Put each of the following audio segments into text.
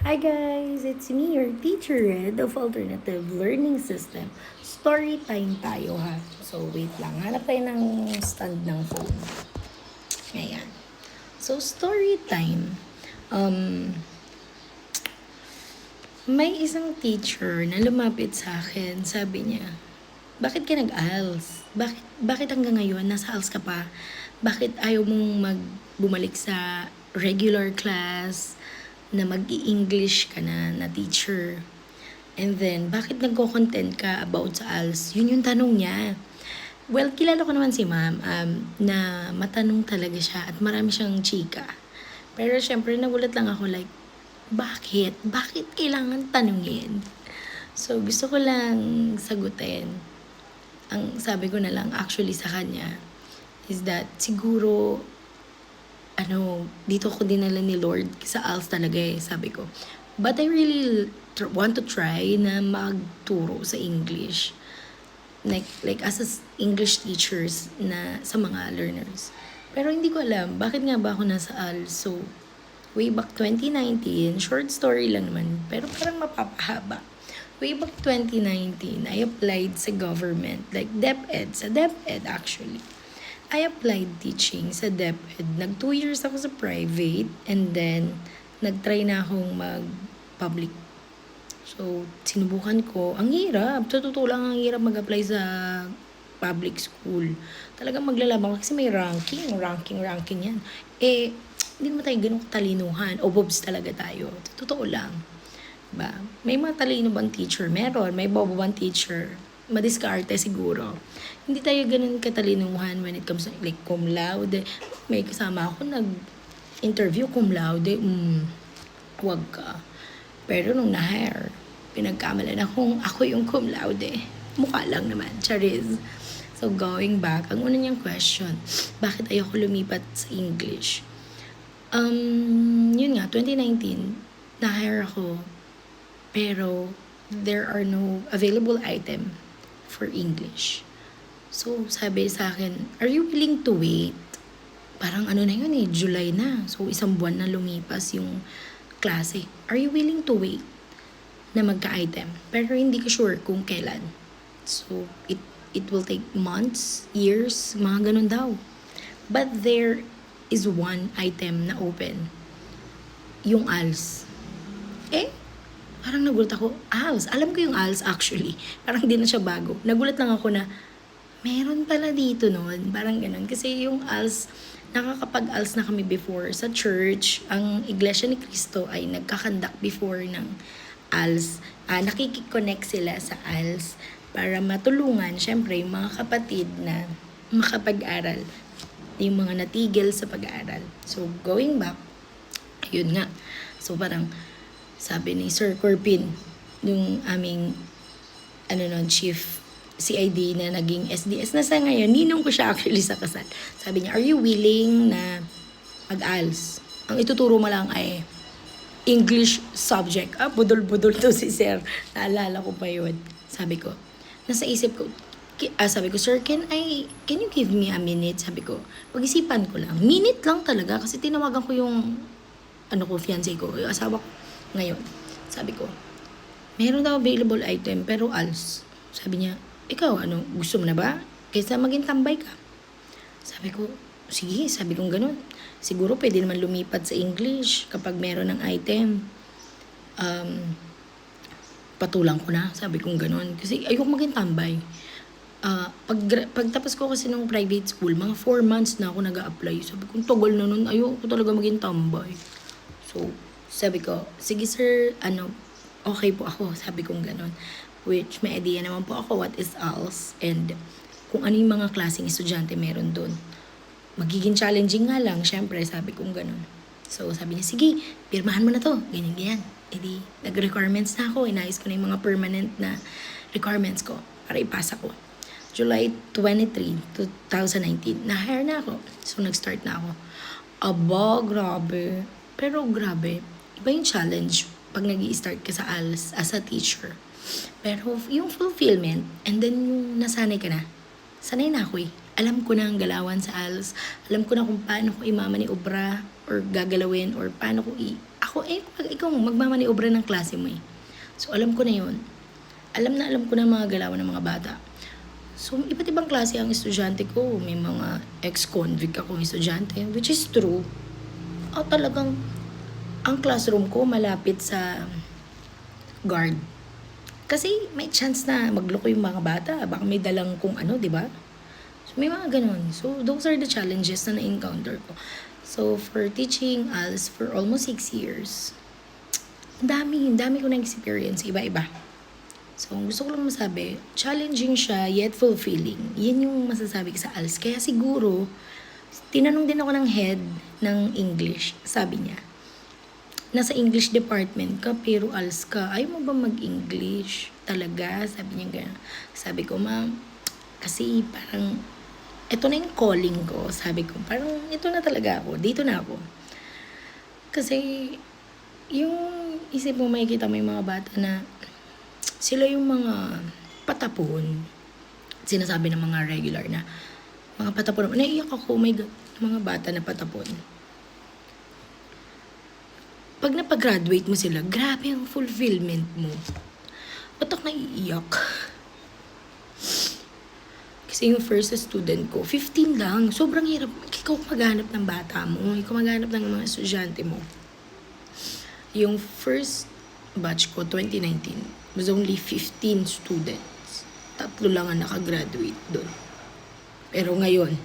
Hi guys, it's me, your teacher Red of Alternative Learning System. Story time tayo ha. So wait lang, hanap tayo ng stand ng phone. Ayan. So story time. Um, may isang teacher na lumapit sa akin. Sabi niya, bakit ka nag-ALS? Bakit hanggang ngayon nasa ALS ka pa? Bakit ayaw mong bumalik sa regular class na mag-i-English ka na teacher? And then, bakit nagko-content ka about sa ALS? Yun yung tanong niya. Well, kilala ko naman si ma'am na matanong talaga siya at marami siyang chika. Pero syempre, nagulat lang ako like, bakit? Bakit kailangan tanungin? So, gusto ko lang sagutin. Ang sabi ko na lang actually sa kanya is that siguro dito ko dinala ni Lord sa ALS talaga sabi ko. But I really want to try na magturo sa English. Like as English teachers na sa mga learners. Pero hindi ko alam, bakit nga ba ako nasa ALS? So, way back 2019, short story lang naman, pero parang mapapahaba. Way back 2019, I applied sa government, like DepEd, sa DepEd actually. I applied teaching sa DepEd. Nag 2 years ako sa private and then nag-try na akong mag-public. So, sinubukan ko. Ang hirap. Sa totoo lang, ang hirap mag-apply sa public school. Talagang maglalaban kasi may ranking yan. Hindi naman tayo ganun katalinuhan. O bobs talaga tayo. Sa totoo lang. Diba? May mga talino bang teacher? Meron. May bobo bang teacher? Madiskarte siguro. Hindi tayo ganun katalinuhan when it comes to like cum laude. May kasama ako nag-interview cum laude. Wag ka. Pero nung na-hire, pinagkamalan akong ako yung cum laude. Mukha lang naman. Chariz. So going back, ang una niyang question, bakit ayoko lumipat sa English? Yun nga, 2019, na-hire ako. Pero there are no available item for English. So, sabi sa akin, are you willing to wait? Parang ano na yun July na. So, isang buwan na lumipas yung klase. Are you willing to wait na magka-item? Pero hindi ko sure kung kailan. So, it will take months, years, mga ganun daw. But there is one item na open. Yung ALS. Parang nagulat ako, ALS. Alam ko yung ALS actually. Parang hindi na siya bago. Nagulat lang ako na, meron pala dito noon. Parang ganun. Kasi yung ALS, nakakapag-ALS na kami before sa church. Ang Iglesia ni Cristo ay nagkakandak before ng ALS. Nakikiconnect sila sa ALS para matulungan, syempre, yung mga kapatid na makapag-aral. Yung mga natigil sa pag-aaral. So, going back, yun nga. So, parang, sabi ni Sir Corpin, yung aming chief CID na naging SDS na sa ngayon, ninong ko siya actually sa kasal. Sabi niya, are you willing na mag-ALS? Ang ituturo mo lang ay English subject. Budol-budol to si Sir. Naalala ko pa yun. Sabi ko, nasa isip ko, sabi ko, sir, can you give me a minute? Sabi ko, pag-isipan ko lang. Minute lang talaga kasi tinawagan ko yung fiancé ko, yung asawa ko. Ngayon, sabi ko, meron daw available item, pero ALS. Sabi niya, ikaw, gusto mo na ba? Kaysa maging tambay ka. Sabi ko, sige, sabi kong ganun. Siguro pwede naman lumipat sa English kapag meron ng item. Patulang ko na, sabi kong ganun. Kasi ayoko maging tambay. Pagtapos ko kasi ng private school, mga 4 months na ako nag-a-apply. Sabi ko, tagal na nun, ayoko talaga maging tambay. So, sabi ko, sige sir, okay po ako, sabi kong ganun. Which may idea naman po ako what is ALS and kung ano yung mga klaseng estudyante meron dun. Magiging challenging nga lang, syempre, sabi kong ganun. So, sabi niya, sige, pirmahan mo na to, ganyan. Edi, nag-requirements na ako, inayos ko na yung mga permanent na requirements ko para ipasa ko. July 23, 2019, na-hire na ako. So, nag-start na ako. Grabe. Pero grabe, iba yung challenge pag nag-i-start ka sa ALS as a teacher. Pero yung fulfillment, and then yung nasanay ka na, sanay na ako Alam ko na ang galawan sa ALS. Alam ko na kung paano ko imama ni obra or gagalawin or paano ko ako Ako, ikaw magmamaniobra ng klase mo eh. So, alam ko na yun. Alam ko na mga galawan ng mga bata. So, iba't ibang klase ang estudyante ko. May mga ex-convict akong estudyante, which is true. Talagang, ang classroom ko malapit sa guard. Kasi may chance na magloko yung mga bata. Baka may dalang kung ano, di ba? So, may mga ganun. So, those are the challenges na na-encounter ko. So, for teaching ALS for almost 6 years, ang dami ko na-experience, iba-iba. So, gusto ko lang masabi, challenging siya, yet fulfilling. Yan yung masasabi ko sa ALS. Kaya siguro, tinanong din ako ng head ng English. Sabi niya, nasa English department ka, pero ALS ka. Ayaw mo ba mag-English? Talaga? Sabi niya gano'n. Sabi ko, ma'am, kasi parang, ito na yung calling ko. Sabi ko, parang ito na talaga ako. Dito na ako. Kasi, yung isip mo, makikita mo yung mga bata na, sila yung mga patapon. Sinasabi ng mga regular na, mga patapon. Naiiyak ako, oh my God, mga bata na patapon. Pag napag-graduate mo sila, grabe ang fulfillment mo. Ba't ako naiiyak? Kasi yung first student ko, 15 lang. Sobrang hirap. Ikaw maghanap ng bata mo. Ikaw maghanap ng mga estudyante mo. Yung first batch ko, 2019, was only 15 students. 3 lang ang nakagraduate doon. Pero ngayon,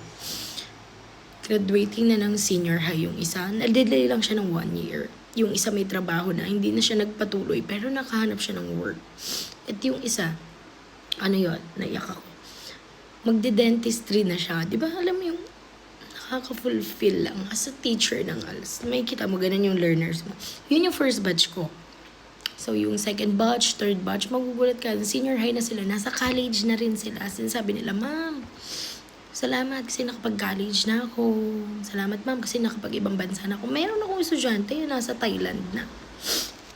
graduating na ng senior high yung isa. Na-delay lang siya ng 1 year. Yung isa may trabaho na, hindi na siya nagpatuloy, pero nakahanap siya ng work. At yung isa, naiyak ako. Magde-dentistry na siya. Di ba, alam mo yung nakaka-fulfill lang as a teacher ng ALS. May kita mo, ganun yung learners mo. Yun yung first batch ko. So, yung second batch, third batch, magugulat ka. Senior high na sila. Nasa college na rin sila. Sinasabi nila, ma'am, salamat kasi nakapag-college na ako. Salamat, ma'am, kasi nakapag-ibang bansa na ako. Meron akong estudyante yung nasa Thailand na.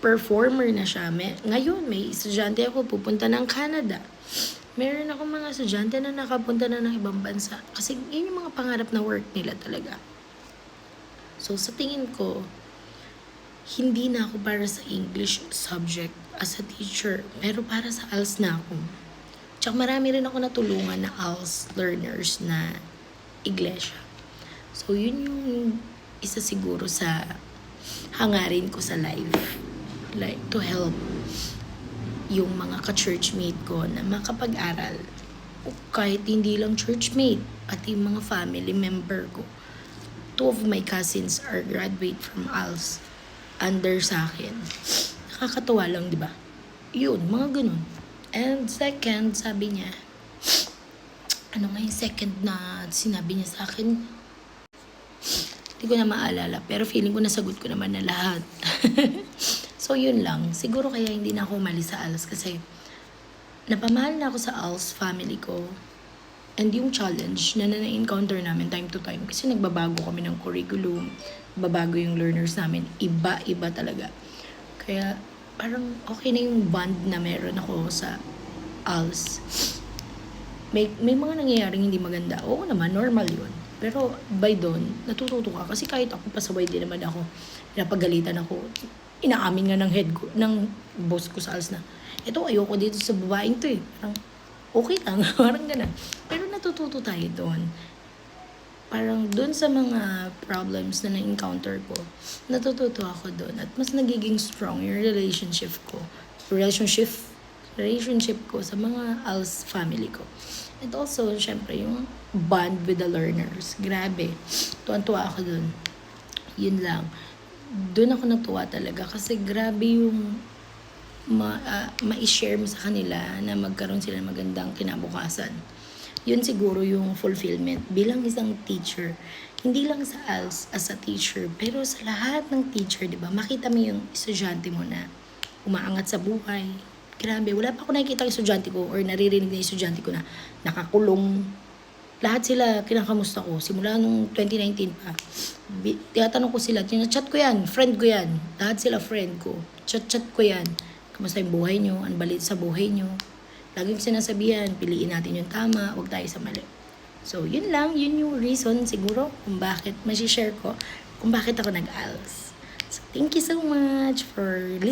Performer na siya. Ngayon, may estudyante ako pupunta ng Canada. Meron akong mga estudyante na nakapunta na ng ibang bansa. Kasi yun yung mga pangarap na work nila talaga. So, sa tingin ko, hindi na ako para sa English subject as a teacher, pero para sa ALS na ako. Tsaka marami rin ako natulungan na ALS learners na iglesia. So, yun yung isa siguro sa hangarin ko sa life. Like, to help yung mga ka-churchmate ko na makapag-aral. O kahit hindi lang churchmate, pati yung mga family member ko. 2 of my cousins are graduate from ALS. Under sa akin. Nakakatuwa lang, di ba? Yun, mga ganun. And second, sabi niya, ano nga yung second na sinabi niya sa akin? Hindi ko na maalala, pero feeling ko nasagot ko naman na lahat. So, yun lang. Siguro kaya hindi na ako umalis sa ALS kasi napamahal na ako sa ALS family ko. And yung challenge na na-encounter namin time to time kasi nagbabago kami ng curriculum, babago yung learners namin, iba-iba talaga. Kaya parang okay na yung bond na meron ako sa ALS. May mga nangyayaring hindi maganda. Oo naman, normal yun. Pero by doon, natututo ka. Kasi kahit ako pasaway din naman ako, napagalitan ako. Inaamin nga ng head ko, ng boss ko sa ALS na, ito ayoko dito sa babaeng to eh. Parang okay lang, parang gano'n. Pero natututo tayo doon. Parang doon sa mga problems na na-encounter ko, natututo ako doon. At mas nagiging strong yung relationship ko sa mga ALS family ko. And also, syempre, yung bond with the learners. Grabe. Tuwan-tuwa ako doon. Yun lang. Doon ako natuwa talaga kasi grabe yung ma-share mo sa kanila na magkaroon sila ng magandang kinabukasan. Yun siguro yung fulfillment bilang isang teacher. Hindi lang sa ALS as a teacher, pero sa lahat ng teacher, di ba? Makita mo yung estudyante mo na umaangat sa buhay. Grabe, wala pa ako nakikita yung estudyante ko or naririnig na yung estudyante ko na nakakulong. Lahat sila kinakamusta ko. Simula nung 2019 pa. Tinatanong ko sila, chat ko yan, friend ko yan. Lahat sila friend ko. Chat ko yan. Kamusta yung buhay nyo? Ang balit sa buhay nyo? Laging sinasabihan, piliin natin yung tama, huwag tayo sa mali. So, yun lang. Yun yung reason siguro kung bakit, masishare ko, kung bakit ako nag-ALS. So, thank you so much for listening.